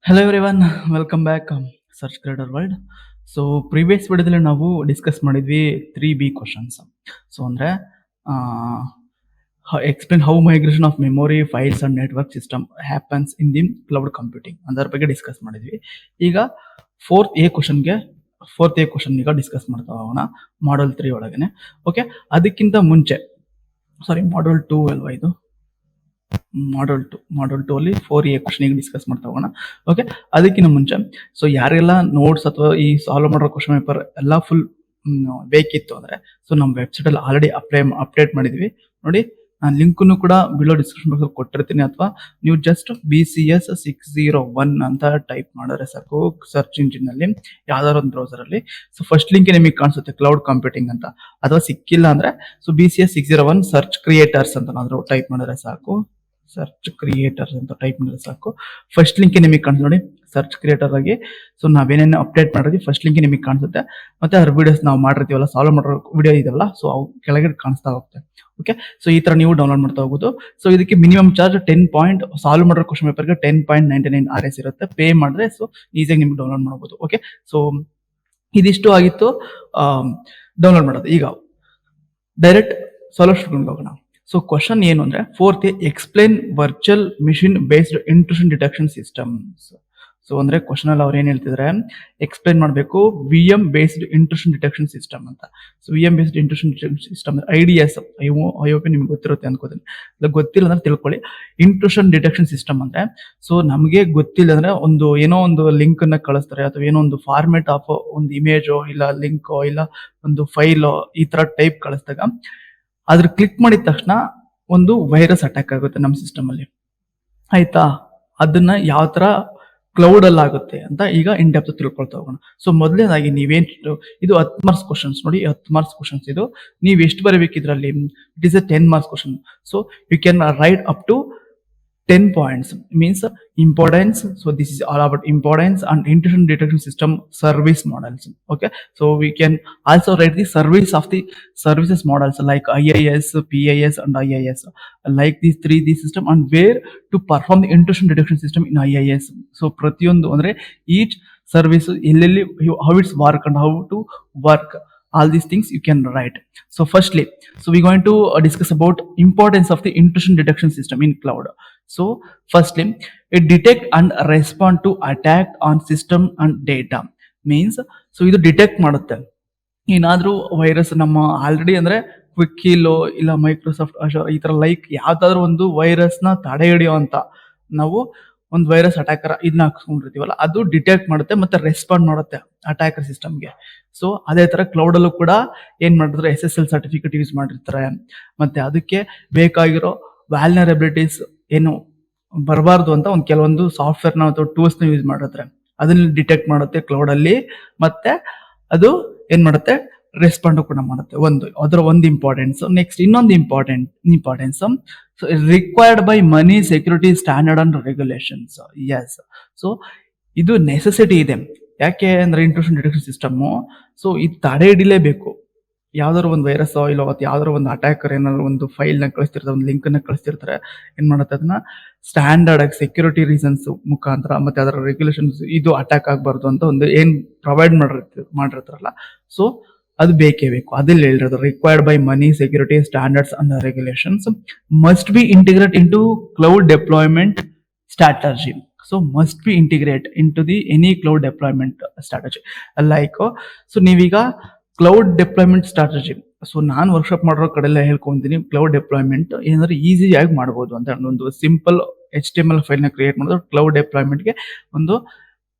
Hello everyone, welcome back search creator world. So previous ವಿಡಿಯೋದಲ್ಲಿ ನಾವು discuss ಮಾಡಿದ್ವಿ 3B questions. So ಅಂದರೆ explain how migration of memory files and network system happens in the cloud computing ಅದರ ಬಗ್ಗೆ discuss ಮಾಡಿದ್ವಿ. ಈಗ fourth A question ಈಗ discuss ಮಾಡ್ತಾ ಹೋಗೋಣ ಮಾಡಲ್ 3 ಒಳಗನೆ. ಓಕೆ, ಅದಕ್ಕಿಂತ ಮುಂಚೆ ಮಾಡಲ್ 2 ಅಲ್ವಾ ಇದು? ಮಾಡಲ್ ಟೂ ಅಲ್ಲಿ 4A ಕ್ವಶನ್ ಡಿಸ್ಕಸ್ ಮಾಡ್ತಾ ಹೋಗೋಣ. ಓಕೆ, ಅದಕ್ಕಿಂತ ಮುಂಚೆ ಸೊ ಯಾರೆಲ್ಲ ನೋಟ್ಸ್ ಅಥವಾ ಈ ಸಾಲ್ವ್ ಮಾಡೋ ಕ್ವಶನ್ ಪೇಪರ್ ಎಲ್ಲ ಫುಲ್ ಬೇಕಿತ್ತು ಅಂದ್ರೆ ಸೊ ನಮ್ಮ ವೆಬ್ಸೈಟ್ ಅಲ್ಲಿ ಆಲ್ರೆಡಿ ಅಪ್ಡೇಟ್ ಮಾಡಿದ್ವಿ ನೋಡಿ. ನಾನು ಲಿಂಕನ್ನು ಕೂಡ ಬಿಲೋ ಡಿಸ್ಕ್ರಿಪ್ಷನ್ ಬಾಕ್ಸ್ ಕೊಟ್ಟಿರ್ತೀನಿ, ಅಥವಾ ನೀವು ಜಸ್ಟ್ BCS 601 ಅಂತ ಟೈಪ್ ಮಾಡಿದ್ರೆ ಸಾಕು ಸರ್ಚ್ ಇಂಜಿನ್ ಅಲ್ಲಿ, ಯಾವ್ದಾದ್ರು ಒಂದು ಬ್ರೌಸರ್ ಅಲ್ಲಿ. ಸೊ ಫಸ್ಟ್ ಲಿಂಕ್ ನಿಮಗೆ ಕಾಣಿಸುತ್ತೆ ಕ್ಲೌಡ್ ಕಂಪ್ಯೂಟಿಂಗ್ ಅಂತ. ಅಥವಾ ಸಿಕ್ಕಿಲ್ಲ ಅಂದ್ರೆ ಸೊ BCS 601 ಸರ್ಚ್ ಕ್ರಿಯೇಟರ್ಸ್ ಅಂತ ನಾದ್ರು ಟೈಪ್ ಮಾಡಿದ್ರೆ ಸಾಕು. ಸರ್ಚ್ ಕ್ರಿಯೇಟರ್ಸ್ ಅಂತ ಟೈಪ್ ಮಾಡಿದ್ರೆ ಸಾಕು. ಫಸ್ಟ್ ಲಿಂಕ್ ನಿಮಗೆ ಕಾಣಿಸ್ ನೋಡಿ, ಸರ್ಚ್ ಕ್ರಿಯೇಟರ್ ಆಗಿ. ಸೊ ನಾವೇನೇನು ಅಪ್ಡೇಟ್ ಮಾಡಿದ್ವಿ ಫಸ್ಟ್ ಲಿಂಕ್ ನಿಮಗೆ ಕಾಣಿಸುತ್ತೆ. ಮತ್ತೆ ಅದ್ರ ವಿಡಿಯೋಸ್ ನಾವು ಮಾಡಿರ್ತೀವಲ್ಲ, ಸಾಲ್ವ್ ಮಾಡೋ ವಿಡಿಯೋ ಇದೆಯಲ್ಲ, ಸೊ ಅವು ಕೆಳಗಡೆ ಕಾಣಿಸ್ತಾ ಹೋಗುತ್ತೆ. ಓಕೆ, ಸೊ ಈ ತರ ನೀವು ಡೌನ್ಲೋಡ್ ಮಾಡ್ತಾ ಹೋಗೋದು. ಸೊ ಇದಕ್ಕೆ ಮಿನಿಮಮ್ ಚಾರ್ಜ್ 10 ಪಾಯಿಂಟ್, ಸಾಲ್ವ್ ಮಾಡೋ ಕ್ವಶನ್ ಪೇಪರ್ಗೆ 10.99 RS ಇರುತ್ತೆ. ಪೇ ಮಾಡಿದ್ರೆ ಸೊ ಈಸಿಯಾಗಿ ನಿಮ್ಗೆ ಡೌನ್ಲೋಡ್ ಮಾಡಬಹುದು. ಓಕೆ, ಸೊ ಇದಿಷ್ಟು ಆಗಿತ್ತು ಡೌನ್ಲೋಡ್ ಮಾಡೋದು. ಈಗ ಡೈರೆಕ್ಟ್ ಸಾಲ್ವ್ ಹೋಗೋಣ. ಸೊ ಕ್ವಶನ್ ಏನು ಅಂದ್ರೆ, fourth explain virtual machine based intrusion detection systems. So ಅಂದ್ರೆ ಕ್ವಶನ್ ಅಲ್ಲಿ ಅವ್ರು ಏನ್ ಹೇಳ್ತಿದ್ರೆ, ಎಕ್ಸ್ಪ್ಲೇನ್ ಮಾಡಬೇಕು VM based intrusion detection system ಅಂತ. So VM based intrusion detection system IDS, IOP ನಿಮ್ಗೆ ಗೊತ್ತಿರುತ್ತೆ ಅನ್ಕೋತೀನಿ. ಗೊತ್ತಿಲ್ಲ ಅಂದ್ರೆ ತಿಳ್ಕೊಳ್ಳಿ. ಇಂಟ್ರೂಷನ್ ಡಿಟೆಕ್ಷನ್ ಸಿಸ್ಟಮ್ ಅಂದ್ರೆ, ಸೊ ನಮಗೆ ಗೊತ್ತಿಲ್ಲ ಅಂದ್ರೆ ಏನೋ ಒಂದು ಲಿಂಕ್ ಅನ್ನ ಕಳಿಸ್ತಾರೆ, ಅಥವಾ ಏನೋ ಒಂದು ಫಾರ್ಮೆಟ್ ಆಫ್ ಒಂದು ಇಮೇಜೋ ಇಲ್ಲ ಲಿಂಕೋ ಇಲ್ಲ ಒಂದು ಫೈಲೋ ಈ ತರ ಟೈಪ್ ಕಳಿಸಿದಾಗ ಅದ್ರ ಕ್ಲಿಕ್ ಮಾಡಿದ ತಕ್ಷಣ ಒಂದು ವೈರಸ್ ಅಟ್ಯಾಕ್ ಆಗುತ್ತೆ ನಮ್ಮ ಸಿಸ್ಟಮ್ ಅಲ್ಲಿ, ಆಯ್ತಾ? ಅದನ್ನ ಯಾವ ತರ ಕ್ಲೌಡ್ ಅಲ್ಲಿ ಆಗುತ್ತೆ ಅಂತ ಈಗ ಇನ್ ಡೆಪ್ತ್ ತಿಳ್ಕೊಳ್ತಾ ಹೋಗೋಣ. ಸೊ ಮೊದಲನೇದಾಗಿ ಇದು 10 ಮಾರ್ಕ್ಸ್ ಕ್ವಶನ್ಸ್ ನೋಡಿ, 10 ಮಾರ್ಕ್ಸ್ ಕ್ವಶನ್ಸ್ ಇದು. ನೀವು ಎಷ್ಟು ಬರಬೇಕಿದ್ರಲ್ಲಿ? It is a 10 marks question. So you can write up to 10 points, means importance. So this is all about importance and intrusion detection system service models. Okay, so we can also write the service of the services models like IIS, PIS and IIS, like these three the system, and where to perform the intrusion detection system in IIS. So pratiyondu andre each service ellelli how it's work and how to work, all these things you can write. So firstly, so we're going to discuss about importance of the intrusion detection system in cloud. So firstly, it detect and respond to attack on system and data. Means so ಇದು detect ಮಾಡುತ್ತೆ ಏನಾದ್ರೂ virus ನಮ್ಮ already ಅಂದ್ರೆ ಕ್ವಿಕ್ಕಿಲೋ ಇಲ್ಲ Microsoft ಅಶೋರ್ ಈ ತರ like ಯಾವ್ದಾದ್ರು ಒಂದು ವೈರಸ್ ನ ತಡೆ ಹಿಡಿಯೋ ಅಂತ ನಾವು ಒಂದು ವೈರಸ್ ಅಟ್ಯಾಕರ್ ಇದನ್ನ ಹಾಕ್ಸ್ಕೊಂಡಿರ್ತೀವಲ್ಲ, ಅದು ಡಿಟೆಕ್ಟ್ ಮಾಡುತ್ತೆ ಮತ್ತೆ ರೆಸ್ಪಾಂಡ್ ಮಾಡುತ್ತೆ ಅಟ್ಯಾಕರ್ ಸಿಸ್ಟಮ್ಗೆ. ಸೊ ಅದೇ ತರ ಕ್ಲೌಡ್ ಅಲ್ಲೂ ಕೂಡ ಏನ್ ಮಾಡಿದ್ರೆ SSL ಸರ್ಟಿಫಿಕೇಟ್ ಯೂಸ್ ಮಾಡಿರ್ತಾರೆ, ಮತ್ತೆ ಅದಕ್ಕೆ ಬೇಕಾಗಿರೋ ವ್ಯಾಲ್ನರಬಿಲಿಟೀಸ್ ಏನು ಬರಬಾರ್ದು ಅಂತ ಒಂದು ಕೆಲವೊಂದು ಸಾಫ್ಟ್ವೇರ್ ನ ಅಥವಾ ಟೂಲ್ಸ್ ನ ಯೂಸ್ ಮಾಡಿರ್ತಾರೆ, ಅದನ್ನ ಡಿಟೆಕ್ಟ್ ಮಾಡುತ್ತೆ ಕ್ಲೌಡ್ ಅಲ್ಲಿ. ಮತ್ತೆ ಅದು ಏನ್ ಮಾಡುತ್ತೆ, ರೆಸ್ಪಾಂಡ್ ಕೂಡ ಮಾಡುತ್ತೆ. ಅದರ ಒಂದು ಇಂಪಾರ್ಟೆನ್ಸ್. ನೆಕ್ಸ್ಟ್ ಇನ್ನೊಂದು importance required by money security standard and regulations. Yes, so ಇದು ನೆಸೆಸಿಟಿ ಇದೆ. ಯಾಕೆ ಅಂದ್ರೆ ಇಂಟ್ರೂಷನ್ ಡಿಟೆಕ್ಷನ್ ಸಿಸ್ಟಮ್, ಸೊ ಇದು ತಡೆ ಹಿಡಿಲೇಬೇಕು. ಯಾವ್ದಾದ್ರು ಒಂದು ವೈರಸ್ ಇಲ್ಲ ಯಾವ್ದಾದ್ರು ಒಂದು ಅಟ್ಯಾಕರ್ ಏನಾದ್ರು ಒಂದು ಫೈಲ್ ನ ಕಳಿಸ್ತಿರ್ತಾರೆ, ಒಂದು ಲಿಂಕ್ ನ ಕಳಿಸ್ತಿರ್ತಾರೆ, ಏನ್ ಮಾಡುತ್ತೆ ಅದನ್ನ ಸ್ಟ್ಯಾಂಡರ್ಡ್ ಆಗಿ ಸೆಕ್ಯೂರಿಟಿ ರೀಸನ್ಸ್ ಮುಖಾಂತರ ಮತ್ತೆ ಅದರ ರೆಗ್ಯುಲೇಷನ್ಸ್ ಇದು ಅಟ್ಯಾಕ್ ಆಗಬಾರ್ದು ಅಂತ ಒಂದು ಏನ್ ಪ್ರೊವೈಡ್ ಮಾಡಿರ್ತಾರಲ್ಲ, ಸೊ ಅದು ಬೇಕೇ ಬೇಕು. ಅದಲ್ಲಿ ಹೇಳಿರೋದು required by money security standards and regulations must be integrate into cloud deployment strategy. So must be integrate into the any cloud deployment strategy. Like so ನೀವೀಗ ಕ್ಲೌಡ್ ಡೆಪ್ಲಾಯ್ಮೆಂಟ್ ಸ್ಟ್ರಾಟಜಿ, ಸೊ ನಾನು workshop ಮಾಡಿರೋ ಕಡೆಲ್ಲ ಹೇಳ್ಕೊಂತೀನಿ cloud deployment ಏನಾದ್ರು ಈಸಿಯಾಗಿ ಮಾಡ್ಬೋದು ಅಂತ. ಒಂದು simple HTML file ನ create ಮಾಡೋದು ಕ್ಲೌಡ್ ಡೆಪ್ಲಾಯ್ಮೆಂಟ್ಗೆ ಒಂದು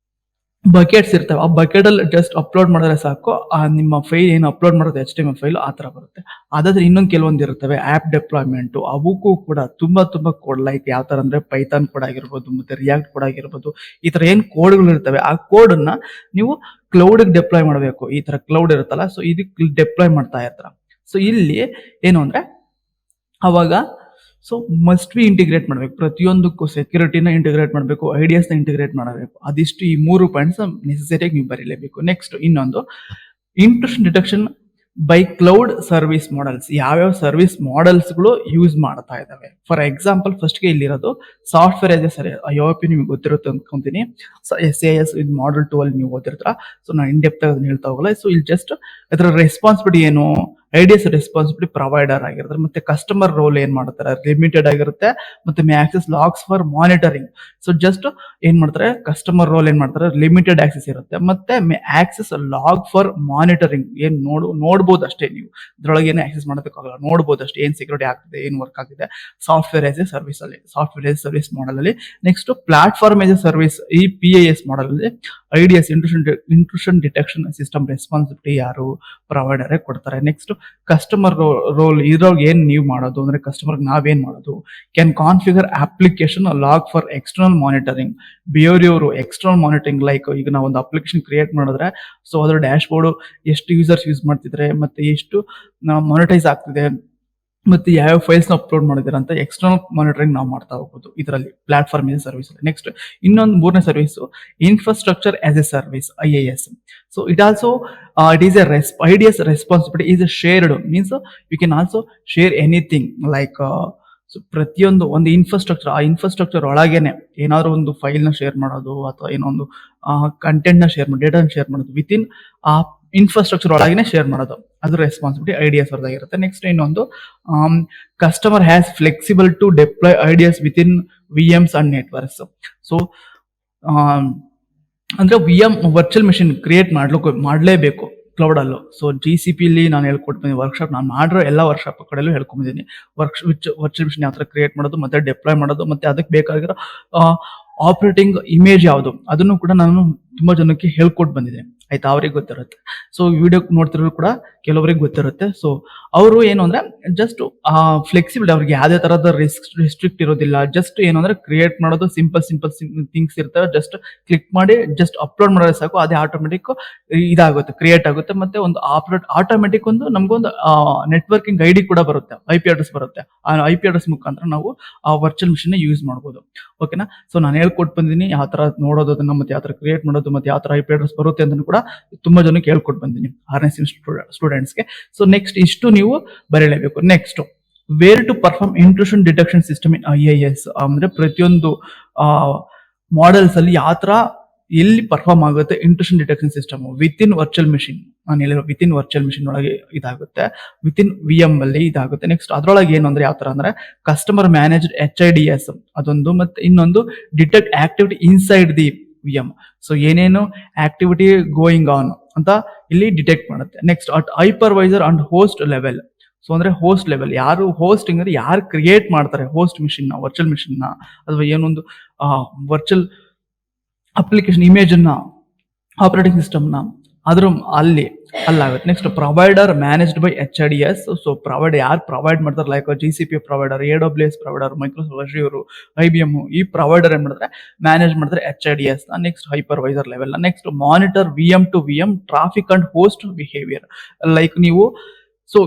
ಬಕೆಟ್ಸ್ ಇರ್ತವೆ. ಆ ಬಕೆಟ್ ಅಲ್ಲಿ ಜಸ್ಟ್ ಅಪ್ಲೋಡ್ ಮಾಡಿದ್ರೆ ಸಾಕು, ಆ ನಿಮ್ಮ ಫೈಲ್ ಏನು ಅಪ್ಲೋಡ್ ಮಾಡೋದು HTML ಫೈಲ್ ಆ ತರ ಬರುತ್ತೆ. ಅದಾದ್ರೆ ಇನ್ನೊಂದು ಕೆಲವೊಂದು ಇರ್ತವೆ ಆಪ್ ಡೆಪ್ಲಾಯ್ಮೆಂಟ್, ಅವಕ್ಕೂ ಕೂಡ ತುಂಬಾ ಕೋಡ್, ಲೈಕ್ ಯಾವ ತರ ಅಂದ್ರೆ ಪೈಥಾನ್ ಕೋಡ್ ಆಗಿರ್ಬೋದು, ಮತ್ತೆ ರಿಯಾಕ್ಟ್ ಕೋಡ್ ಆಗಿರ್ಬೋದು, ಈ ತರ ಏನ್ ಕೋಡ್ಗಳು ಇರ್ತವೆ ಆ ಕೋಡ್ ಅನ್ನ ನೀವು ಕ್ಲೌಡ್ ಡೆಪ್ಲಾಯ್ ಮಾಡಬೇಕು. ಈ ತರ ಕ್ಲೌಡ್ ಇರುತ್ತಲ್ಲ, ಸೊ ಇದಕ್ಕೆ ಡೆಪ್ಲಾಯ್ ಮಾಡ್ತಾ ಇರ್ತಾರ. ಸೊ ಇಲ್ಲಿ ಏನು ಅಂದ್ರೆ ಅವಾಗ ಸೊ ಮಸ್ಟ್ ಬಿ ಇಂಟಿಗ್ರೇಟ್ ಮಾಡಬೇಕು, ಪ್ರತಿಯೊಂದಕ್ಕೂ ಸೆಕ್ಯೂರಿಟಿನ ಇಂಟಿಗ್ರೇಟ್ ಮಾಡಬೇಕು, IDS ನ ಇಂಟಿಗ್ರೇಟ್ ಮಾಡಬೇಕು. ಅದಿಷ್ಟು ಈ 3 ಪಾಯಿಂಟ್ಸ್ ನೆಸೆಸರಿಯಾಗಿ ನೀವು ಬರೀಲೇಬೇಕು. ನೆಕ್ಸ್ಟ್ ಇನ್ನೊಂದು intrusion detection by cloud service models, ಯಾವ್ಯಾವ ಸರ್ವಿಸ್ ಮಾಡೆಲ್ಸ್ಗಳು ಯೂಸ್ ಮಾಡ್ತಾ ಇದ್ದಾವೆ. ಫಾರ್ ಎಕ್ಸಾಂಪಲ್ ಫಸ್ಟ್ಗೆ ಇಲ್ಲಿರೋದು software as a service, IOP ನಿಮಗೆ ಗೊತ್ತಿರುತ್ತೆ ಅಂದ್ಕೊಂತೀನಿ. SAS ಇದು ಮಾಡಲ್ 2 ಅಲ್ಲಿ ನೀವು ಓದಿರ್ತೀರ. ಸೊ ನಾನು ಇನ್ ಡೆಪ್ತ್ ಅದನ್ನ ಹೇಳ್ತಾ ಹೋಗಲ್ಲ. ಸೊ ಇಲ್ಲಿ ಜಸ್ಟ್ ಅದರ ರೆಸ್ಪಾನ್ಸಿಬಿಲಿಟಿ ಏನು, IDS ರೆಸ್ಪಾನ್ಸಿಬಿಲಿಟಿ ಪ್ರೊವೈಡರ್ ಆಗಿರುತ್ತೆ, ಮತ್ತೆ ಕಸ್ಟಮರ್ ರೋಲ್ ಏನ್ ಮಾಡ್ತಾರೆ ಲಿಮಿಟೆಡ್ ಆಗಿರುತ್ತೆ, ಮತ್ತೆ may access logs for monitoring. So just ಏನ್ ಮಾಡ್ತಾರೆ, ಕಸ್ಟಮರ್ ರೋಲ್ ಏನ್ ಮಾಡ್ತಾರೆ ಲಿಮಿಟೆಡ್ ಆಕ್ಸೆಸ್ ಇರುತ್ತೆ, ಮತ್ತೆ may access log for monitoring, ಏನ್ ನೋಡ್ಬೋದು ಅಷ್ಟೇ, ನೀವು ಇದ್ರೊಳಗೆ ಏನು ಆಕ್ಸೆಸ್ ಮಾಡೋದಕ್ಕಾಗಲ್ಲ, ನೋಡ್ಬೋದು ಅಷ್ಟೇ ಏನ್ ಸೆಕ್ಯೂರಿಟಿ ಆಗ್ತಿದೆ, ಏನ್ ವರ್ಕ್ ಆಗಿದೆ ಸಾಫ್ಟ್ವೇರ್ ಆಸ್ ಎ ಸರ್ವಿಸ್ ಅಲ್ಲಿ, software as a service model ಅಲ್ಲಿ. Next platform as a service, ಈ PaaS ಮಾಡೆಲ್ ಅಲ್ಲಿ IDS intrusion detection system responsibility ಯಾರು, ಪ್ರೊವೈಡರೇ ಕೊಡ್ತಾರೆ. ನೆಕ್ಸ್ಟ್ ಕಸ್ಟಮರ್ ರೋಲ್, ಇದ್ರೊಳಗೆ ಏನ್ ನೀವು ಮಾಡೋದು ಅಂದ್ರೆ ಕಸ್ಟಮರ್ ನಾವೇನ್ ಮಾಡೋದು, can configure application log for external monitoring, behaviour external monitoring. Like ಈಗ ನಾವು ಒಂದು ಅಪ್ಲಿಕೇಶನ್ ಕ್ರಿಯೇಟ್ ಮಾಡಿದ್ರೆ ಸೊ ಅದ್ರ ಡ್ಯಾಶ್ ಬೋರ್ಡ್ ಎಷ್ಟು ಯೂಸರ್ಸ್ ಯೂಸ್ ಮಾಡ್ತಿದ್ರೆ, ಮತ್ತೆ ಎಷ್ಟು ಮಾನಿಟೈಸ್ ಆಗ್ತಿದೆ, ಮತ್ತೆ ಯಾವ ಫೈಲ್ಸ್ ನ ಅಪ್ಲೋಡ್ ಮಾಡಿದ್ರೆ ಅಂತ ಎಕ್ಸ್ಟರ್ನಲ್ ಮಾನಿಟರಿಂಗ್ ನಾವು ಮಾಡ್ತಾ ಹೋಗ್ಬೋದು ಇದರಲ್ಲಿ platform as a service. Next ಇನ್ನೊಂದು ಮೂರನೇ service infrastructure as a service, IaaS. So it also it is a IDS responsibility is a shared, means you can also share anything like so ಪ್ರತಿಯೊಂದು ಒಂದು infrastructure, ಆ infrastructure ಒಳಗೇನೆ ಏನಾದ್ರು ಒಂದು file ನ share ಮಾಡೋದು ಅಥವಾ ಏನೋ ಒಂದು ಕಂಟೆಂಟ್ ನ ಶೇರ್ ಮಾಡೋದು, ಡೇಟಾ ಶೇರ್ ಮಾಡೋದು ವಿತಿನ್ ಆ ಇನ್ಫ್ರಾಸ್ಟ್ರಕ್ಚರ್ ಒಳಗೇನೆ ಶೇರ್ ಮಾಡೋದು, ಅದು ರೆಸ್ಪಾನ್ಸಿಬಿಲಿಟಿ IDS ಅವ್ರದ್ದಾಗಿರುತ್ತೆ. ನೆಕ್ಸ್ಟ್ ಇನ್ನೊಂದು customer has flexible to deploy IDS within VMs and networks. So ಅಂದ್ರೆ VM ವರ್ಚುವಲ್ ಮೆಷಿನ್ ಕ್ರಿಯೇಟ್ ಮಾಡಲೇಬೇಕು ಕ್ಲೌಡ್ ಅಲ್ಲೂ. ಸೊ GCP ಅಲ್ಲಿ ನಾನು ಹೇಳ್ಕೊಡ್ತೀನಿ ವರ್ಕ್ಶಾಪ್, ನಾನು ಮಾಡಿರೋ ಎಲ್ಲ ವರ್ಕ್ಶಾಪ್ ಕಡೆಯಲ್ಲೂ ಹೇಳ್ಕೊಂಡಿದ್ದೀನಿ ವರ್ಚುವಲ್ ಮೆಷಿನ್ ಯಾವ ತರ ಕ್ರಿಯೇಟ್ ಮಾಡೋದು, ಮತ್ತೆ ಡಿಪ್ಲಾಯ್ ಮಾಡೋದು, ಮತ್ತೆ ಅದಕ್ಕೆ ಬೇಕಾಗಿರೋ ಆಪರೇಟಿಂಗ್ ಇಮೇಜ್ ಯಾವುದು, ಅದನ್ನು ಕೂಡ ನಾನು ತುಂಬಾ ಜನಕ್ಕೆ ಹೇಳ್ಕೊಟ್ಟು ಬಂದಿದೆ. ಆಯ್ತಾ, ಅವ್ರಿಗೆ ಗೊತ್ತಿರುತ್ತೆ. ಸೊ ವಿಡಿಯೋ ನೋಡ್ತಿರೋರು ಕೂಡ ಕೆಲವರಿಗೆ ಗೊತ್ತಿರುತ್ತೆ. ಸೊ ಅವರು ಏನು ಅಂದ್ರೆ ಜಸ್ಟ್ ಫ್ಲೆಕ್ಸಿಬಲ್, ಅವ್ರಿಗೆ ಯಾವುದೇ ತರಹದ ರಿಸ್ಟ್ರಿಕ್ಟ್ ಇರೋದಿಲ್ಲ. ಜಸ್ಟ್ ಏನು ಅಂದ್ರೆ ಕ್ರಿಯೇಟ್ ಮಾಡೋದು ಸಿಂಪಲ್ ಥಿಂಗ್ಸ್ ಇರ್ತವೆ, ಜಸ್ಟ್ ಕ್ಲಿಕ್ ಮಾಡಿ ಜಸ್ಟ್ ಅಪ್ಲೋಡ್ ಮಾಡಿದ್ರೆ ಸಾಕು, ಅದೇ ಆಟೋಮೆಟಿಕ್ ಇದಾಗುತ್ತೆ, ಕ್ರಿಯೇಟ್ ಆಗುತ್ತೆ. ಮತ್ತೆ ಒಂದು ಆಟೋಮೆಟಿಕ್ ಒಂದು ನಮ್ಗೊಂದು ನೆಟ್ವರ್ಕಿಂಗ್ ID ಕೂಡ ಬರುತ್ತೆ, IP ಅಡ್ರೆಸ್ ಬರುತ್ತೆ. ಆ IP ಅಡ್ರೆಸ್ ಮುಖಾಂತರ ನಾವು ಆ ವರ್ಚುವಲ್ ಮಿಷನ್ ಯೂಸ್ ಮಾಡ್ಬೋದು. ಓಕೆನಾ. ಸೊ ನಾನು ಹೇಳ್ಕೊಟ್ಟು ಬಂದಿದ್ದೀನಿ ಯಾವ ತರ ನೋಡೋದು ಅದನ್ನ, ಮತ್ತೆ ಯಾವ ತರ ಕ್ರಿಯೇಟ್ ಮಾಡೋದು, ಮತ್ತೆ ಯಾವ ತರ IP ಅಡ್ರೆಸ್ ಬರುತ್ತೆ ಅಂತ ಕೂಡ ತುಂಬಾ ಜನಕ್ಕೆ ಹೇಳ್ಕೊಟ್ಟು ಬಂದಿದ್ದೀನಿ 6ನೇ ಸ್ಟೂಡೆಂಟ್ಸ್ಗೆ. ಸೊ ನೆಕ್ಸ್ಟ್ ಇಷ್ಟು ನೀವು ಬರೀಲೇಬೇಕು. Next where to perform intrusion detection system in IaaS, ಅಂದ್ರೆ ಪ್ರತಿಯೊಂದು ಮಾಡೆಲ್ಸ್ ಅಲ್ಲಿ ಯಾವ ತರ ಎಲ್ಲಿ ಪರ್ಫಾರ್ಮ್ ಆಗುತ್ತೆ intrusion detection system within virtual machine. ನಾನು ಹೇಳಿರೋ ವಿತಿನ್ ವರ್ಚುವಲ್ ಮಿಷಿನ್ ಒಳಗೆ ಇದಾಗುತ್ತೆ, ವಿತಿನ್ VM ಅಲ್ಲಿ ಇದಾಗುತ್ತೆ. ನೆಕ್ಸ್ಟ್ ಅದ್ರೊಳಗೆ ಏನು ಅಂದ್ರೆ ಯಾವ ತರ ಅಂದ್ರೆ ಕಸ್ಟಮರ್ ಮ್ಯಾನೇಜ್ಡ್ HIDS ಅದೊಂದು, ಮತ್ತೆ ಇನ್ನೊಂದು detect activity inside the VM. So ಏನೇನು ಆಕ್ಟಿವಿಟಿ ಗೋಯಿಂಗ್ ಆನ್ ಅಂತ ಇಲ್ಲಿ ಡಿಟೆಕ್ಟ್ ಮಾಡುತ್ತೆ. Next at hypervisor and host level. So ಅಂದ್ರೆ ಹೋಸ್ಟ್ ಲೆವೆಲ್, ಯಾರು ಹೋಸ್ಟಿಂಗ್ ಅಂದ್ರೆ ಯಾರು ಕ್ರಿಯೇಟ್ ಮಾಡ್ತಾರೆ ಹೋಸ್ಟ್ ಮಿಷಿನ್ ನ, ವರ್ಚುವಲ್ ಮಿಷಿನ್ ನ, ಅಥವಾ ಏನೊಂದು ವರ್ಚುವಲ್ ಅಪ್ಲಿಕೇಶನ್ ಇಮೇಜ್ ಅನ್ನ, ಆಪರೇಟಿಂಗ್ ಸಿಸ್ಟಮ್ ನ, ಅದ್ರ ಅಲ್ಲಾಗುತ್ತೆ. Next provider managed by HIDS. So provider ಯಾರು ಪ್ರೊವೈಡ್ ಮಾಡ್ತಾರೆ, like GCP provider, AWS provider, Microsoft Azure, IBM, ಈ ಪ್ರೊವೈಡರ್ ಏನ್ ಮಾಡಿದ್ರೆ ಮ್ಯಾನೇಜ್ ಮಾಡಿದ್ರೆ HIDS ನ. ನೆಕ್ಸ್ಟ್ ಹೈಪರ್ವೈಸರ್ ಲೆವೆಲ್ ನ. Next monitor VM to VM traffic and host behavior. Like ನೀವು so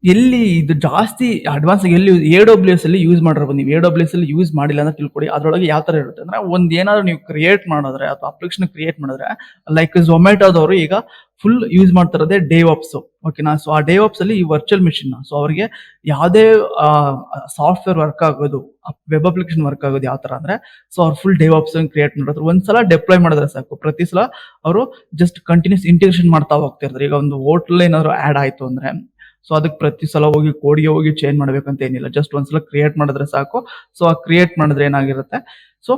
ಎಲ್ಲಿ ಇದು ಜಾಸ್ತಿ ಅಡ್ವಾನ್ಸ್ ಎಲ್ಲಿ AWS ಅಲ್ಲಿ ಯೂಸ್ ಮಾಡಿರ್ಬೋದು, ನೀವು AWS ಅಲ್ಲಿ ಯೂಸ್ ಮಾಡಿಲ್ಲ ಅಂತ ತಿಳ್ಕೊಡಿ. ಅದ್ರೊಳಗೆ ಯಾವ ತರ ಇರುತ್ತೆ ಅಂದ್ರೆ, ಒಂದ್ ಏನಾದ್ರು ನೀವು ಕ್ರಿಯೇಟ್ ಮಾಡಿದ್ರೆ ಅಥವಾ ಅಪ್ಲಿಕೇಶನ್ ಕ್ರಿಯೇಟ್ ಮಾಡಿದ್ರೆ, ಲೈಕ್ ಝೊಮ್ಯಾಟೋದವರು ಈಗ ಫುಲ್ ಯೂಸ್ ಮಾಡ್ತಿರೋದೇ DevOps. ಓಕೆನಾ. ಸೊ ಆ DevOps ಅಲ್ಲಿ ಈ ವರ್ಚುವಲ್ ಮಿಷಿನ್, ಸೊ ಅವ್ರಿಗೆ ಯಾವುದೇ ಸಾಫ್ಟ್ವೇರ್ ವರ್ಕ್ ಆಗೋದು, ವೆಬ್ ಅಪ್ಲಿಕೇಶನ್ ವರ್ಕ್ ಆಗೋದು ಯಾವ ತರ ಅಂದ್ರೆ, ಸೊ ಅವ್ರು ಫುಲ್ DevOps ಕ್ರಿಯೇಟ್ ಮಾಡಿದ್ರು. ಒಂದ್ಸಲ ಡಿಪ್ಲಾಯ್ ಮಾಡಿದ್ರೆ ಸಾಕು, ಪ್ರತಿ ಸಲ ಅವರು ಜಸ್ಟ್ ಕಂಟಿನ್ಯೂಸ್ ಇಂಟಿಗ್ರೇಷನ್ ಮಾಡ್ತಾ ಹೋಗ್ತಿರ್ತಾರೆ. ಈಗ ಒಂದು ಹೋಟೆಲ್ ಏನಾದ್ರು ಆಡ್ ಆಯ್ತು ಅಂದ್ರೆ, ಸೊ ಅದಕ್ಕೆ ಪ್ರತಿ ಸಲ ಹೋಗಿ ಕೋಡಿಗೆ ಹೋಗಿ ಚೇಂಜ್ ಮಾಡ್ಬೇಕಂತ ಏನಿಲ್ಲ, ಜಸ್ಟ್ ಒಂದ್ಸಲ ಕ್ರಿಯೇಟ್ ಮಾಡಿದ್ರೆ ಸಾಕು. ಸೊ ಆ ಕ್ರಿಯೇಟ್ ಮಾಡಿದ್ರೆ ಏನಾಗಿರುತ್ತೆ, ಸೊ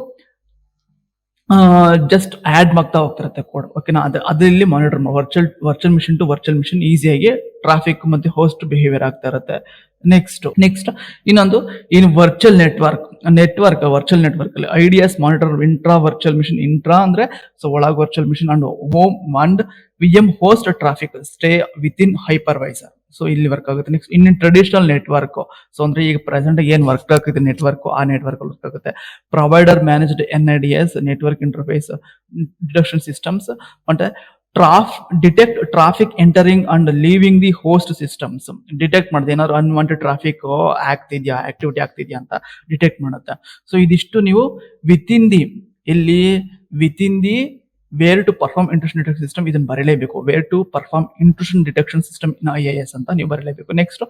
ಜಸ್ಟ್ ಆಡ್ ಮಾಡ್ತಾ ಹೋಗ್ತಿರುತ್ತೆ ಕೋಡ್. ಓಕೆನಾ. ಅದ್ರಲ್ಲಿ monitor virtual machine to virtual machine ಈಸಿಯಾಗಿ ಟ್ರಾಫಿಕ್ ಮತ್ತೆ ಹೋಸ್ಟ್ ಬಿಹೇವಿಯರ್ ಆಗ್ತಾ ಇರುತ್ತೆ. ನೆಕ್ಸ್ಟ್ ಇನ್ನೊಂದು ಇನ್ ವರ್ಚುವಲ್ ವರ್ಚುವಲ್ ನೆಟ್ವರ್ಕ್ ಅಲ್ಲಿ IDS monitor intra virtual machine. Intra ಅಂದ್ರೆ ಸೊ ಒಳಗ್ virtual machine and home and VM host traffic stay within hypervisor. So ಇಲ್ಲಿ work ಆಗುತ್ತೆ. Next in traditional network, so ಅಂದ್ರೆ ಈಗ ಪ್ರೆಸೆಂಟ್ ಏನ್ work ಆಗುತ್ತೆ network, ಆ ನೆಟ್ವರ್ಕ್ ವರ್ಕ್ ಆಗುತ್ತೆ. Provider managed NIDS network interface detection systems, ಮತ್ತೆ detect traffic entering and leaving the host systems. Detect ಮಾಡಿದೆ ಏನಾದ್ರು ಅನ್ವಾಂಟೆಡ್ ಟ್ರಾಫಿಕ್ ಆಗ್ತಿದ್ಯಾ, ಆಕ್ಟಿವಿಟಿ ಆಗ್ತಿದ್ಯಾ ಅಂತ ಡಿಟೆಕ್ಟ್ ಮಾಡುತ್ತೆ. ಸೊ ಇದಿಷ್ಟು ನೀವು within the where to perform intrusion detection system ಇದನ್ನ ಬರೀಲೇಬೇಕು. Where to perform intrusion detection system in IAS ಅಂತ ನೀವು ಬರೀಲೇಬೇಕು. Next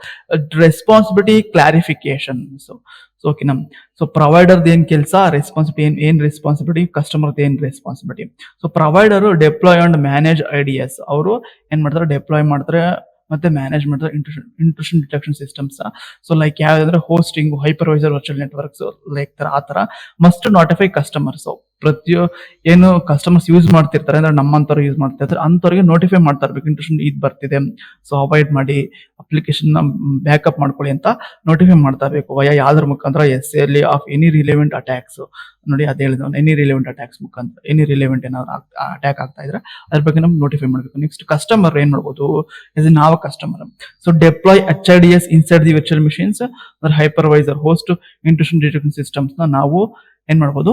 responsibility clarification. Okay so ಪ್ರೊವೈಡರ್ದು ಏನ್ ಕೆಲಸ, ರೆಸ್ಪಾನ್ಸಿಬಿಲಿಟಿ ಏನ್ ರೆಸ್ಪಾನ್ಸಿಬಿಲಿಟಿ, ಕಸ್ಟಮರ್ದು ಏನ್ responsibility. So provider deploy and manage IDS, ಅವರು ಏನ್ ಮಾಡ್ತಾರೆ, ಡೆಪ್ಲಾಯ್ ಮಾಡ್ತಾರೆ ಮತ್ತೆ ಮ್ಯಾನೇಜ್ ಮಾಡ್ತಾರೆ intrusion detection systems. So like ಯಾವ್ದಂದ್ರೆ hosting, hypervisor, virtual networks, like ಆ ತರ ಮಸ್ಟ್ ನೋಟಿಫೈ ಕಸ್ಟಮರ್ಸ್. ಏನು ಕಸ್ಟಮರ್ಸ್ ಯೂಸ್ ಮಾಡ್ತಿರ್ತಾರೆ ಅಂದ್ರೆ ನಮ್ಮಂತವ್ರು ಯೂಸ್ ಮಾಡ್ತಿರ್ತಾರೆ ಅಂತವ್ರಿಗೆ ನೋಟಿಫೈ ಮಾಡ್ತಾ ಇರ್ಬೇಕು, ಇಂಟ್ರೂಷನ್ ಇದು ಬರ್ತಿದೆ, ಸೊ ಅವಾಯ್ಡ್ ಮಾಡಿ, ಅಪ್ಲಿಕೇಶನ್ ಬ್ಯಾಕಪ್ ಮಾಡ್ಕೊಳ್ಳಿ ಅಂತ ನೋಟಿಫೈ ಮಾಡ್ತಾ ಇರ್ಬೇಕು. ಯಾವ್ದ್ರ ಮುಖಾಂತರ SLA of any relevant attacks. ನೋಡಿ ಅದೇ ಹೇಳಿದ, ಎನಿ ರಿಲೆವೆಂಟ್ ಅಟ್ಯಾಕ್ಸ್ ಮುಖಾಂತರ, ಎನಿ ರಿಲೆವೆಂಟ್ ಏನಾದ್ರು ಅಟ್ಯಾಕ್ ಆಗ್ತಾ ಇದ್ರೆ ಅದ್ರ ಬಗ್ಗೆ ನಮ್ಗೆ ನೋಟಿಫೈ ಮಾಡಬೇಕು. ನೆಕ್ಸ್ಟ್ ಕಸ್ಟಮರ್ ಏನ್ ಮಾಡ್ಬೋದು, ನಾವು customer. So deploy HIDS inside the virtual machines, ಅಂದ್ರೆ ಹೈಪರ್ವೈಸರ್, ಹೋಸ್ಟ್, ಇಂಟ್ರೂಷನ್ ಡಿಟೆಕ್ಷನ್ ಸಿಸ್ಟಮ್ಸ್ ನ ನಾವು ಏನ್ ಮಾಡ್ಬೋದು,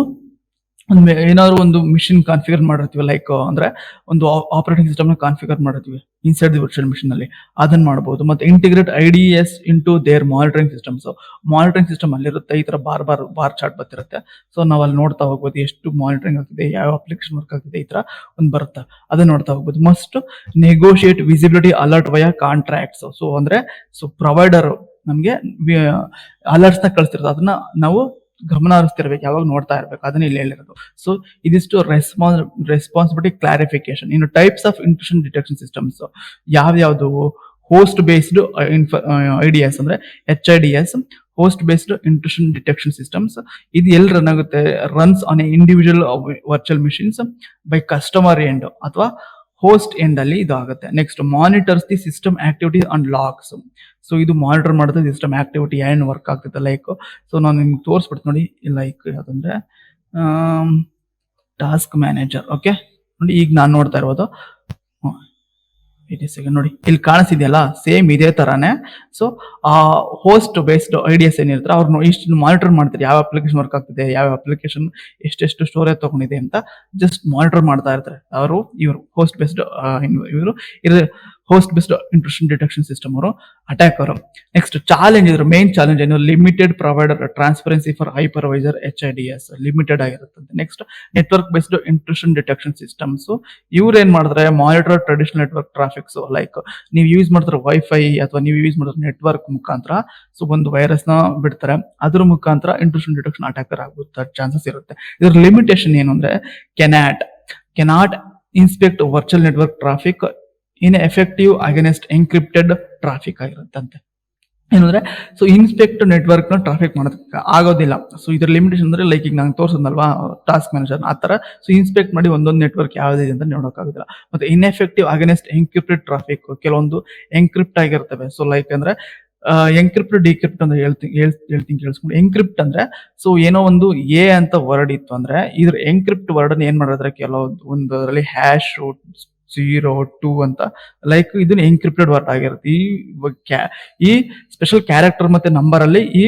ಏನಾದ್ರು ಒಂದು ಮಿಷಿನ್ ಕಾನ್ಫಿಗರ್ ಮಾಡಿರ್ತೀವಿ, ಲೈಕ್ ಅಂದ್ರೆ ಒಂದು ಆಪರೇಟಿಂಗ್ ಸಿಸ್ಟಮ್ ನ ಕಾನ್ಫಿಗರ್ ಮಾಡಿರ್ತೀವಿ ಇನ್ಸೈಡ್ ದಿ ವರ್ಚುವಲ್ ಮಿಷಿನ್ ಅಲ್ಲಿ, ಅದನ್ನ ಮಾಡಬಹುದು. ಮತ್ತೆ integrate IDS into their monitoring systems. Monitoring system ಅಲ್ಲಿರುತ್ತೆ, ಈ ತರ ಬಾರ್ ಚಾರ್ಟ್ ಬರ್ತಿರುತ್ತೆ. ಸೊ ನಾವು ಅಲ್ಲಿ ನೋಡ್ತಾ ಹೋಗ್ಬೋದು ಎಷ್ಟು ಮಾನಿಟರಿಂಗ್ ಆಗ್ತಿದೆ, ಯಾವ ಅಪ್ಲಿಕೇಶನ್ ವರ್ಕ್ ಆಗ್ತಿದೆ, ಈ ತರ ಒಂದು ಬರುತ್ತೆ, ಅದನ್ನ ನೋಡ್ತಾ ಹೋಗ್ಬೋದು. ಮಸ್ಟ್ ನೆಗೋಷಿಯೇಟ್ ವಿಸಿಬಿಲಿಟಿ ಅಲರ್ಟ್ ವಯ ಕಾಂಟ್ರಾಕ್ಟ್ಸ್. ಸೊ ಅಂದ್ರೆ ಪ್ರೊವೈಡರ್ ನಮ್ಗೆ ಅಲರ್ಟ್ಸ್ ನ ಕಳಿಸ್ತಿರೋದು, ಅದನ್ನ ನಾವು ಗಮನ ಹರಿಸ್ತಿರ್ಬೇಕು, ಯಾವಾಗ ನೋಡ್ತಾ ಇರ್ಬೇಕು, ಅದನ್ನ ಇಲ್ಲಿ ಹೇಳಿರೋದು. ಸೊ ಇದಿಷ್ಟು ರೆಸ್ಪಾನ್ಸಿಬಿಲಿಟಿ ಕ್ಲಾರಿಫಿಕೇಶನ್. ಇನ್ನು types of intrusion detection systems ಯಾವ್ದು, ಹೋಸ್ಟ್ ಬೇಸ್ಡ್ IDS ಅಂದ್ರೆ HIDS, host based intrusion detection systems. ಇದು ಎಲ್ಲಿ ರನ್ ಆಗುತ್ತೆ, runs on individual virtual machines by customer end ಅಥವಾ ಹೋಸ್ಟ್ ಎಂಡ್ ಅಲ್ಲಿ ಇದು ಆಗುತ್ತೆ. Next monitors the system activity and logs. So ಇದು ಮಾನಿಟರ್ ಮಾಡುತ್ತೆ ಸಿಸ್ಟಮ್ ಆಕ್ಟಿವಿಟಿ ಏನ್ ವರ್ಕ್ ಆಗ್ತದೆ, ಲೈಕ್ ಸೊ ನಾನು ನಿಮ್ಗೆ ತೋರಿಸ್ಬಿಡ್ತೀನಿ ನೋಡಿ, ಲೈಕ್ ಯಾವ್ದಂದ್ರೆ ಟಾಸ್ಕ್ ಮ್ಯಾನೇಜರ್. ಓಕೆ ನೋಡಿ, ಈಗ ನಾನು ನೋಡ್ತಾ ಇರೋದು ನೋಡಿ, ಇಲ್ಲಿ ಕಾಣಿಸಿದೆಯಲ್ಲ, ಸೇಮ್ ಇದೇ ತರಾನೇ. ಸೊ ಆ ಹೋಸ್ಟ್ ಬೇಸ್ಡ್ IDS ಏನಿರ್ತಾರೆ ಅವ್ರು ಇಷ್ಟು ಮಾನಿಟರ್ ಮಾಡ್ತಾರೆ, ಯಾವ ಅಪ್ಲಿಕೇಶನ್ ವರ್ಕ್ ಆಗ್ತಿದೆ, ಯಾವ ಅಪ್ಲಿಕೇಶನ್ ಎಷ್ಟೆಷ್ಟು ಸ್ಟೋರೇಜ್ ತಗೊಂಡಿದೆ ಅಂತ ಜಸ್ಟ್ ಮಾನಿಟರ್ ಮಾಡ್ತಾ ಇರ್ತಾರೆ ಇವರು host based host based intrusion detection system ಅವರು, ಅಟ್ಯಾಕರ್. ನೆಕ್ಸ್ಟ್ ಚಾಲೆಂಜ್, ಇದ್ರ ಮೇನ್ ಚಾಲೆಂಜ್ ಏನು, limited provider transparency for hypervisor HIDS limited ಆಗಿರುತ್ತೆ. Next network based intrusion detection systems, ಇವ್ರು ಏನ್ ಮಾಡಿದ್ರೆ monitor traditional network traffics, like ನೀವು ಯೂಸ್ ಮಾಡ್ತಾರೆ wifi ಅಥವಾ ನೀವು ಯೂಸ್ ಮಾಡಿದ್ರೆ ನೆಟ್ವರ್ಕ್ ಮುಖಾಂತರ ಸೊ ಒಂದು ವೈರಸ್ ನ ಬಿಡ್ತಾರೆ, ಅದ್ರ ಮುಖಾಂತರ ಇಂಟ್ರೂಷನ್ ಡಿಟೆಕ್ಷನ್ ಅಟ್ಯಾಕರ್ ಆಗುತ್ತೆ ಚಾನ್ಸಸ್ ಇರುತ್ತೆ. ಇದ್ರ ಲಿಮಿಟೇಷನ್ ಏನು ಅಂದ್ರೆ cannot inspect virtual network traffic in effective against encrypted traffic ಆಗಿರುತ್ತಂತೆ. ಏನಂದ್ರೆ ಸೊ ಇನ್ಸ್ಪೆಕ್ಟ್ ನೆಟ್ವರ್ಕ್ ನ ಟ್ರಾಫಿಕ್ ಮಾಡೋದಕ್ಕೆ ಆಗೋದಿಲ್ಲ. ಸೊ ಇದ್ರ ಲಿಮಿಟೇಷನ್ ಅಂದ್ರೆ ಲೈಕ್ ಈಗ ನಾನು ತೋರಿಸೋದಲ್ವಾ ಟಾಸ್ಕ್ ಮ್ಯಾನೇಜರ್ ಆ ತರ, ಸೊ ಇನ್ಸ್ಪೆಕ್ಟ್ ಮಾಡಿ ಒಂದೊಂದು ನೆಟ್ವರ್ಕ್ ಯಾವ್ದಿದೆ ಅಂತ ನೋಡೋಕ್ಕಾಗೋದಿಲ್ಲ. ಮತ್ತೆ ಇನ್ಎಫೆಕ್ಟಿವ್ ಅಗೇನೆಸ್ಟ್ ಎನ್ಕ್ರಿಪ್ಟೆಡ್ ಟ್ರಾಫಿಕ್, ಕೆಲವೊಂದು ಎನ್ಕ್ರಿಪ್ಟ್ ಆಗಿರ್ತವೆ. ಸೊ ಲೈಕ್ ಅಂದ್ರೆ ಎನ್ಕ್ರಿಪ್ಟ್ ಡಿಕ್ರಿಪ್ಟ್ ಅಂತ ಹೇಳ್ತೀನಿ ಕೇಳಿಸ್ಕೊಂಡು. ಎನ್ಕ್ರಿಪ್ಟ್ ಅಂದ್ರೆ ಸೊ ಏನೋ ಒಂದು ಅಂತ ವರ್ಡ್ ಇತ್ತು ಅಂದ್ರೆ ಇದ್ರ ಎನ್ಕ್ರಿಪ್ಟ್ ವರ್ಡ್ ಅನ್ನು ಏನ್ ಮಾಡಿದ್ರೆ ಒಂದರಲ್ಲಿ ಹ್ಯಾಶ್ 0, 2 ಅಂತ ಲೈಕ್ ಇದನ್ನ ಎನ್ಕ್ರಿಪ್ಟೆಡ್ ವರ್ಡ್ ಆಗಿರುತ್ತೆ. ಈ ಸ್ಪೆಷಲ್ ಕ್ಯಾರೆಕ್ಟರ್ ಮತ್ತೆ ನಂಬರ್ ಅಲ್ಲಿ ಈ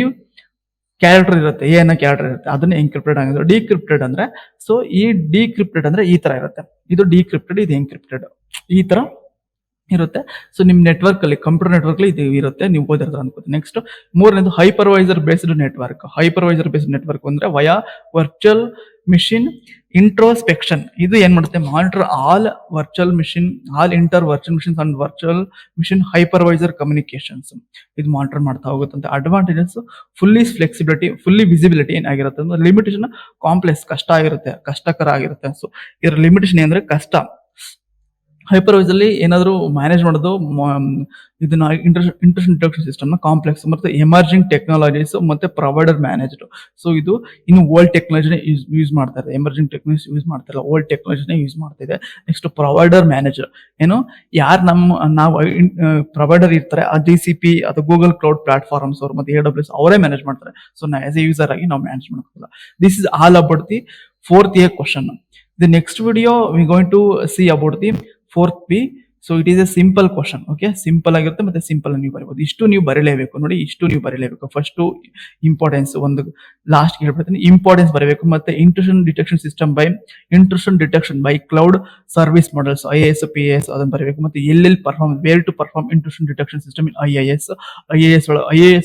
ಕ್ಯಾರೆಕ್ಟರ್ ಇರುತ್ತೆ, ಅನ್ನೋ ಕ್ಯಾರೆಕ್ಟರ್ ಇರುತ್ತೆ, ಅದನ್ನ ಎನ್ಕ್ರಿಪ್ಟೆಡ್ ಆಗಿರುತ್ತೆ. ಡಿಕ್ರಿಪ್ಟೆಡ್ ಅಂದ್ರೆ ಸೊ ಈ ಡಿಕ್ರಿಪ್ಟೆಡ್ ಅಂದ್ರೆ ಈ ತರ ಇರುತ್ತೆ, ಇದು ಡಿಕ್ರಿಪ್ಟೆಡ್, ಇದು ಎನ್ಕ್ರಿಪ್ಟೆಡ್, ಈ ತರ ಇರುತ್ತೆ. ಸೊ ನಿಮ್ ನೆಟ್ವರ್ಕ್ ಅಲ್ಲಿ, ಕಂಪ್ಯೂಟರ್ ನೆಟ್ವರ್ಕ್ ಅಲ್ಲಿ ಇದು ಇರುತ್ತೆ, ನೀವು ಓದಿರ್ತಾರೆ ಅನ್ಕೋತೀನಿ. ನೆಕ್ಸ್ಟ್ ಮೂರನೇದು hypervisor based network. Hypervisor based network ಅಂದ್ರೆ ವಯಾ ವರ್ಚುವಲ್ ಮಿಷಿನ್ ಇಂಟ್ರೋಸ್ಪೆಕ್ಷನ್. ಇದು ಏನ್ ಮಾಡುತ್ತೆ, monitor all inter virtual machines and virtual machine hypervisor communications. ಇದು ಮಾನಿಟರ್ ಮಾಡ್ತಾ ಹೋಗುತ್ತೆ. Advantages fully flexibility, fully visibility ಏನಾಗಿರುತ್ತೆ ಅಂದ್ರೆ ಲಿಮಿಟೇಷನ್ ಕಾಂಪ್ಲೆಕ್ಸ್, ಕಷ್ಟಕರ ಆಗಿರುತ್ತೆ. ಸೊ ಇದರ ಲಿಮಿಟೇಷನ್ ಏನಂದ್ರೆ ಕಷ್ಟ. ಹೈಪರ್ವೈಸರ್ ಅಲ್ಲಿ ಏನಾದ್ರು ಮ್ಯಾನೇಜ್ ಮಾಡೋದು ಇದನ್ನ ಇಂಟ್ರೂಷನ್ ಡಿಟೆಕ್ಷನ್ ಸಿಸ್ಟಮ್ ನ ಕಾಂಪ್ಲೆಕ್ಸ್ ಮತ್ತೆ ಎಮರ್ಜಿಂಗ್ ಟೆಕ್ನಾಲಜೀಸ್ ಮತ್ತೆ ಪ್ರೊವೈಡರ್ ಮ್ಯಾನೇಜ್ಡ್. ಸೊ ಇದು ಇನ್ನು ಓಲ್ಡ್ ಟೆಕ್ನಾಲಜಿನ ಯೂಸ್ ಮಾಡ್ತಾ ಇದೆ, ಎಮರ್ಜಿಂಗ್ ಟೆಕ್ನಾಲಜಿ ಯೂಸ್ ಮಾಡ್ತಾ ಇಲ್ಲ, ಓಲ್ಡ್ ಟೆಕ್ನಾಲಜಿನ ಯೂಸ್ ಮಾಡ್ತಾ ಇದೆ. ನೆಕ್ಸ್ಟ್ ಪ್ರೊವೈಡರ್ ಮ್ಯಾನೇಜರ್ ಏನು, ಯಾರು ನಾವು ಪ್ರೊವೈಡರ್ ಇರ್ತಾರೆ ಆ GCP ಅಥವಾ ಗೂಗಲ್ ಕ್ಲೌಡ್ ಪ್ಲಾಟ್ಫಾರ್ಮ್ಸ್ ಅವರು ಮತ್ತೆ AWS ಅವರೇ ಮ್ಯಾನೇಜ್ ಮಾಡ್ತಾರೆ. ಸೊ ನಾವು ಆಸ್ ಎ ಯೂಸರ್ ಆಗಿ ನಾವು ಮ್ಯಾನೇಜ್ ಮಾಡ್ಕೋಲ್ಲ. This is all about the 4th A question. The next video we going to see about the 4th B so it is A simple question. Okay, simple ಆಗಿರುತ್ತೆ ಮತ್ತೆ simple ನೀವು ಬರೀಬಹುದು. ಇಷ್ಟು ನೀವು ಬರೀಲೇಬೇಕು ನೋಡಿ, ಇಷ್ಟು ನೀವು ಬರೀಲೇಬೇಕು. ಫಸ್ಟ್ ಇಂಪಾರ್ಟೆನ್ಸ್ ಒಂದು ಲಾಸ್ಟ್ ಹೇಳ್ಬಿಡ್ತೀನಿ, ಇಂಪಾರ್ಟೆನ್ಸ್ ಬರೀಬೇಕು. ಮತ್ತೆ intrusion detection by cloud service models IAS PAS ಅದನ್ನ ಬರೀಬೇಕು. ಮತ್ತೆ ಎಲ್ಲೆಲ್ಲಿ perform, where to perform intrusion detection system in IAS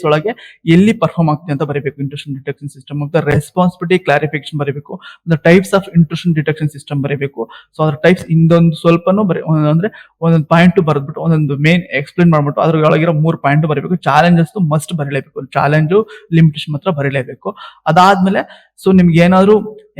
ಒಳಗೆ ಎಲ್ಲಿ ಪರ್ಫಾರ್ಮ್ ಆಗ್ತದೆ ಅಂತ ಬರೀಬೇಕು ಇಂಟ್ರೂಷನ್ ಡಿಟೆಕ್ಷನ್ ಸಿಸ್ಟಮ್. ಮತ್ತೆ ರೆಸ್ಪಾನ್ಸಿಬಿಲಿಟಿ ಕ್ಲಾರಿಫಿಕೇಶನ್ ಬರೀಬೇಕು. ಮತ್ತೆ types of intrusion detection system ಬರೀಬೇಕು. ಸೊ ಅದ್ರ ಟೈಪ್ಸ್ ಇಂದೊಂದು ಸ್ವಲ್ಪನೂ ಅಂದ್ರೆ ಒಂದೊಂದು ಪಾಯಿಂಟ್ ಬರೆದ್ಬಿಟ್ಟು ಒಂದೊಂದು ಮೇನ್ ಎಕ್ಸ್ಪ್ಲೇನ್ ಮಾಡ್ಬಿಟ್ಟು ಅದ್ರೊಳಗಿರೋ 3 ಪಾಯಿಂಟ್ ಬರೀಬೇಕು. ಚಾಲೆಂಜಸ್ ಮಸ್ಟ್ ಬರೀಲೇಬೇಕು, ಚಾಲೆಂಜು ಲಿಮಿಟೇಷನ್ ಮಾತ್ರ ಬರೀಲೇಬೇಕು. ಅದಾದ್ಮೇಲೆ ಸೊ ನಿಮ್ಗೆ ಏನಾದ್ರು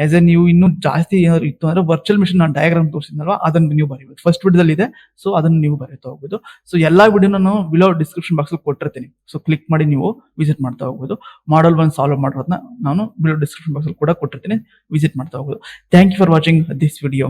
ಆಸ್ ಎ ನೀವು ಇನ್ನೂ ಜಾಸ್ತಿ ಏನಾದ್ರು ಇತ್ತು ಅಂದ್ರೆ ವರ್ಚುವಲ್ ಮಿಷನ್ ನಾನು ಡಯಾಗ್ರಾಮ್ ತೋರಿಸಿದ್ನಲ್ವಾ ಅದನ್ನು ನೀವು ಬರೀಬೇಕು. ಫಸ್ಟ್ ವಿಡಿಯೋದಲ್ಲಿ ಇದೆ, ಸೊ ಅದನ್ನು ನೀವು ಬರೀತಾ ಹೋಗ್ಬೋದು. ಸೊ ಎಲ್ಲಾ ವಿಡಿಯೋನ ನಾನು ಬಿಲೋ ಡಿಸ್ಕ್ರಿಪ್ಷನ್ ಬಾಕ್ಸ್ ಕೊಟ್ಟಿರ್ತೀನಿ, ಸೊ ಕ್ಲಿಕ್ ಮಾಡಿ ನೀವು ವಿಸಿಟ್ ಮಾಡ್ತಾ ಹೋಗ್ಬೋದು. ಮಾಡಲ್ 1 ಸಾಲ್ವ್ ಮಾಡೋದನ್ನ ನಾನು ಬಿಲೋ ಡಿಸ್ಕ್ರಿಪ್ಷನ್ ಬಾಕ್ಸ್ ಕೂಡ ಕೊಟ್ಟಿರ್ತೀನಿ, ವಿಸಿಟ್ ಮಾಡ್ತಾ ಹೋಗ್ಬೋದು. Thank you for watching this video.